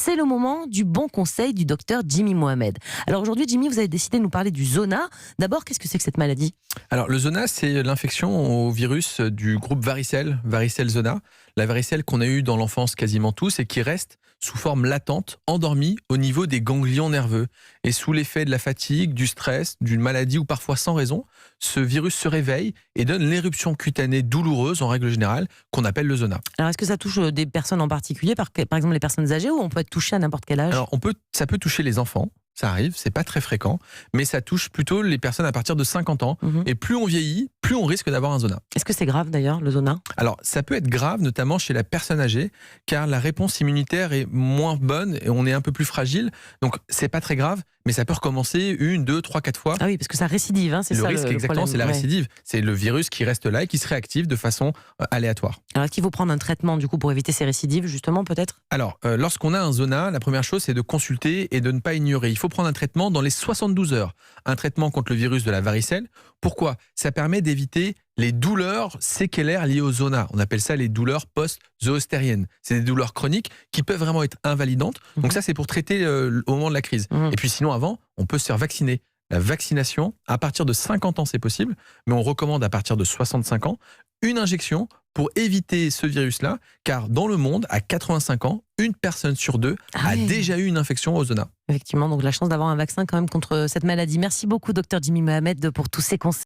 c'est le moment du bon conseil du docteur Jimmy Mohamed. Alors aujourd'hui, Jimmy, vous avez décidé de nous parler du zona. D'abord, qu'est-ce que c'est que cette maladie ? Alors le zona, c'est l'infection au virus du groupe varicelle, varicelle zona. La varicelle qu'on a eue dans l'enfance quasiment tous et qui reste sous forme latente, endormie au niveau des ganglions nerveux. Et sous l'effet de la fatigue, du stress, d'une maladie ou parfois sans raison, ce virus se réveille et donne l'éruption cutanée douloureuse en règle générale qu'on appelle le zona. Alors est-ce que ça touche des personnes en particulier, par exemple les personnes âgées, ou on peut être touché à n'importe quel âge ? Alors ça peut toucher les enfants. Ça arrive, c'est pas très fréquent, mais ça touche plutôt les personnes à partir de 50 ans. Et plus on vieillit, plus on risque d'avoir un zona. Est-ce que c'est grave d'ailleurs, le zona ? Alors, ça peut être grave, notamment chez la personne âgée, car la réponse immunitaire est moins bonne et on est un peu plus fragile. Donc, c'est pas très grave, mais ça peut recommencer 1, 2, 3, 4 fois. Ah oui, parce que ça récidive, hein, c'est Le ça risque, le exactement, problème. c'est la récidive. C'est le virus qui reste là et qui se réactive de façon aléatoire. Alors est-ce qu'il faut prendre un traitement du coup pour éviter ces récidives, justement, peut-être ? Alors, lorsqu'on a un zona, la première chose, c'est de consulter et de ne pas ignorer. Il faut prendre un traitement dans les 72 heures. Un traitement contre le virus de la varicelle. Pourquoi ? Ça permet d'éviter les douleurs séquelaires liées au zona. On appelle ça les douleurs post-zoostériennes. C'est des douleurs chroniques qui peuvent vraiment être invalidantes. Donc ça, c'est pour traiter au moment de la crise. Et puis sinon, avant, on peut se faire vacciner. La vaccination, à partir de 50 ans, c'est possible, mais on recommande à partir de 65 ans, une injection pour éviter ce virus-là, car dans le monde, à 85 ans, une personne sur deux a déjà eu une infection au zona. Effectivement, donc la chance d'avoir un vaccin quand même contre cette maladie. Merci beaucoup, docteur Jimmy Mohamed, pour tous ces conseils.